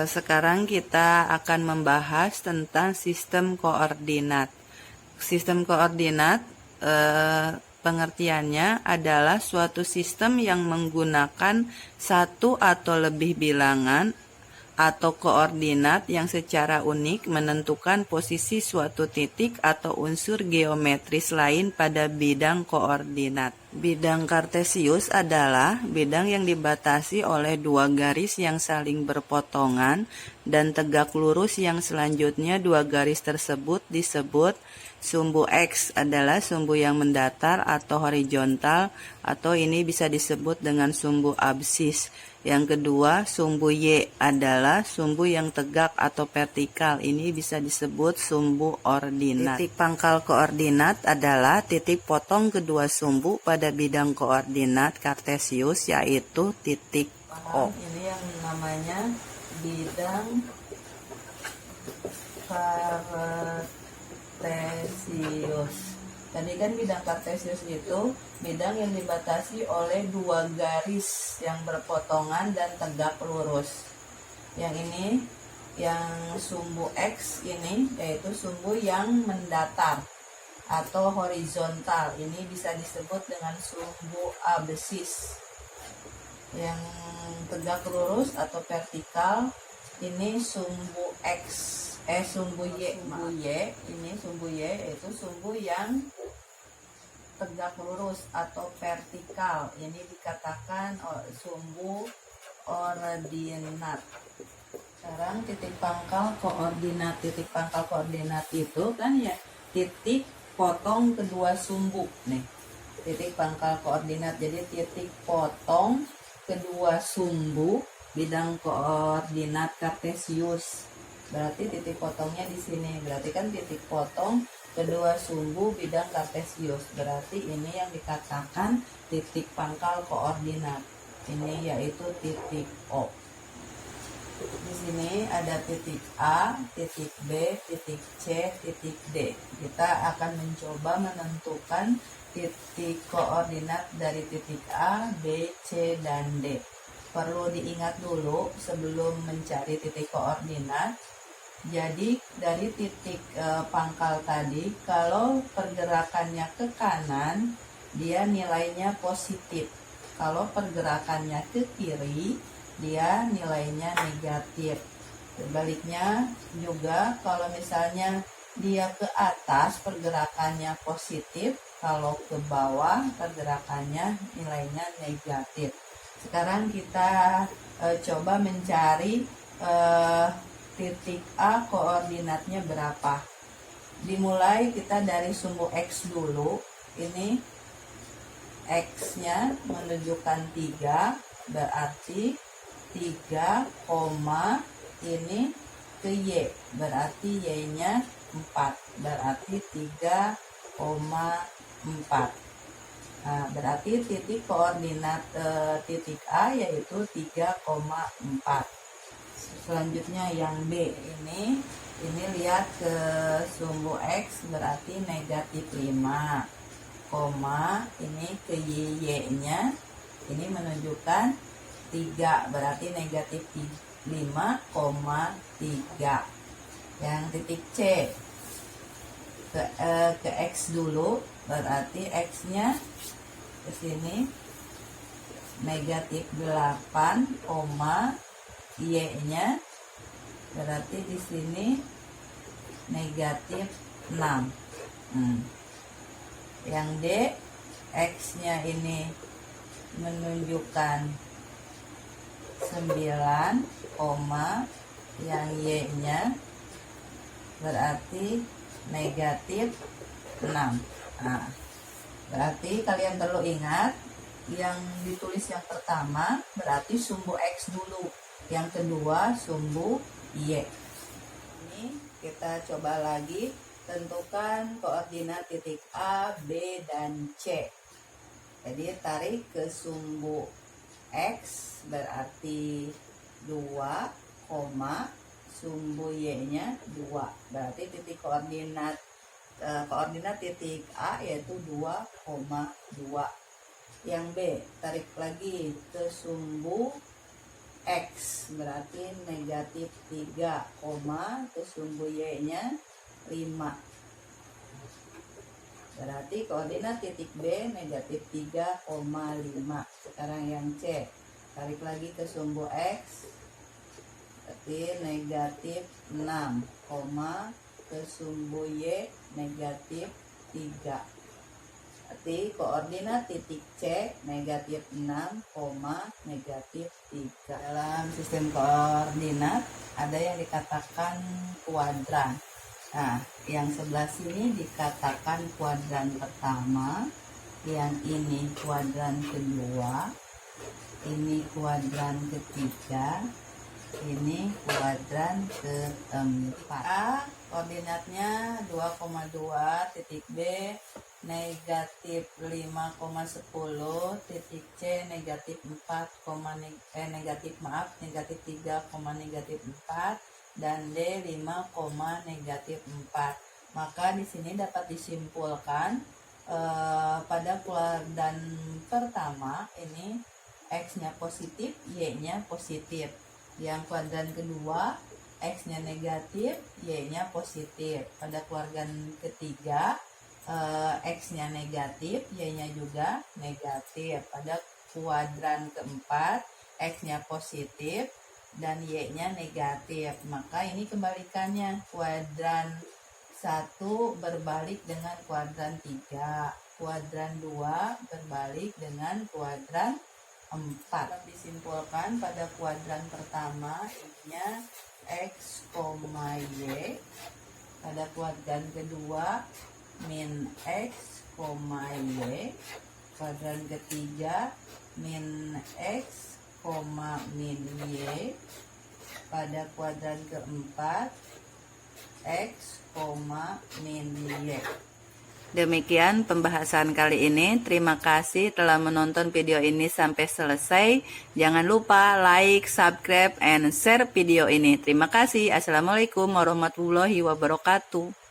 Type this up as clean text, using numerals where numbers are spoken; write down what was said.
Sekarang kita akan membahas tentang sistem koordinat. Sistem koordinat pengertiannya adalah suatu sistem yang menggunakan satu atau lebih bilangan atau koordinat yang secara unik menentukan posisi suatu titik atau unsur geometris lain pada bidang koordinat. Bidang kartesius adalah bidang yang dibatasi oleh dua garis yang saling berpotongan dan tegak lurus yang selanjutnya dua garis tersebut disebut sumbu X adalah sumbu yang mendatar atau horizontal atau ini bisa disebut dengan sumbu absis. Yang kedua, sumbu Y adalah sumbu yang tegak atau vertikal. Ini bisa disebut sumbu ordinat. Titik pangkal koordinat adalah titik potong kedua sumbu pada bidang koordinat kartesius yaitu titik O. Ini yang namanya bidang kartesius. Tadi kan bidang kartesius itu bidang yang dibatasi oleh dua garis yang berpotongan dan tegak lurus. Yang ini, yang sumbu X ini yaitu sumbu yang mendatar atau horizontal. Ini bisa disebut dengan sumbu absis. Yang tegak lurus atau vertikal ini sumbu X. Sumbu Y, ini sumbu Y yaitu sumbu yang tegak lurus atau vertikal. Ini dikatakan sumbu ordinat. Sekarang titik pangkal koordinat. Titik pangkal koordinat itu kan ya titik potong kedua sumbu nih. Titik pangkal koordinat. Jadi titik potong kedua sumbu bidang koordinat kartesius. Berarti titik potongnya di sini. Berarti kan titik potong kedua sumbu bidang kartesius. Berarti ini yang dikatakan titik pangkal koordinat. Ini yaitu titik O. Di sini ada titik A, titik B, titik C, titik D. Kita akan mencoba menentukan titik koordinat dari titik A, B, C, dan D. Perlu diingat dulu sebelum mencari titik koordinat. Jadi dari titik pangkal tadi, kalau pergerakannya ke kanan, dia nilainya positif. Kalau pergerakannya ke kiri, dia nilainya negatif. Sebaliknya juga kalau misalnya dia ke atas, pergerakannya positif. Kalau ke bawah, pergerakannya nilainya negatif. Sekarang kita coba mencari titik A koordinatnya berapa. Dimulai kita dari sumbu X dulu. Ini X-nya menunjukkan 3, berarti 3, ini ke Y, berarti Y-nya 4, berarti 3,4. Nah, berarti titik koordinat titik A yaitu 3,4. Selanjutnya yang B ini lihat ke sumbu X berarti negatif 5, ini ke Y-nya ini menunjukkan 3 berarti negatif 5,3. Yang titik C ke X dulu berarti X-nya ke sini negatif 8, Y-nya berarti di sini negatif 6. Yang D, X-nya ini menunjukkan 9, yang Y-nya berarti negatif 6. Nah, berarti kalian perlu ingat yang ditulis yang pertama berarti sumbu X dulu. Yang kedua sumbu Y. Ini kita coba lagi tentukan koordinat titik A, B, dan C. Jadi tarik ke sumbu X berarti 2, sumbu Y-nya 2. Berarti titik koordinat titik A yaitu 2,2. Yang B tarik lagi ke sumbu X, berarti negatif 3, terus sumbu Y-nya 5. Berarti koordinat titik B negatif 3,5. Sekarang yang C, tarik lagi ke sumbu X, berarti negatif 6, ke sumbu Y negatif 3. Berarti koordinat titik C negatif 6, negatif 3. Dalam sistem koordinat ada yang dikatakan kuadran. Nah, yang sebelah sini dikatakan kuadran pertama, yang ini kuadran kedua, ini kuadran ketiga, ini kuadran keempat. A koordinatnya 2,2, titik B negatif 5,10, titik C negatif 3, negatif 4, dan D 5, negatif 4. Maka di sini dapat disimpulkan pada kuadran pertama ini X-nya positif, Y-nya positif. Yang kuadran kedua X-nya negatif, Y-nya positif. Pada kuadran ketiga X-nya negatif, Y-nya juga negatif. Pada kuadran keempat X-nya positif dan Y-nya negatif. Maka ini kembalikannya, kuadran 1 berbalik dengan kuadran 3, kuadran 2 berbalik dengan kuadran 4. Disimpulkan pada kuadran pertama ininya X, Y. Pada kuadran kedua min X, Y. Kuadran ketiga min X, min Y. Pada kuadran keempat X, min Y. Demikian pembahasan kali ini. Terima kasih telah menonton video ini sampai selesai. Jangan lupa like, subscribe, and share video ini. Terima kasih. Assalamualaikum warahmatullahi wabarakatuh.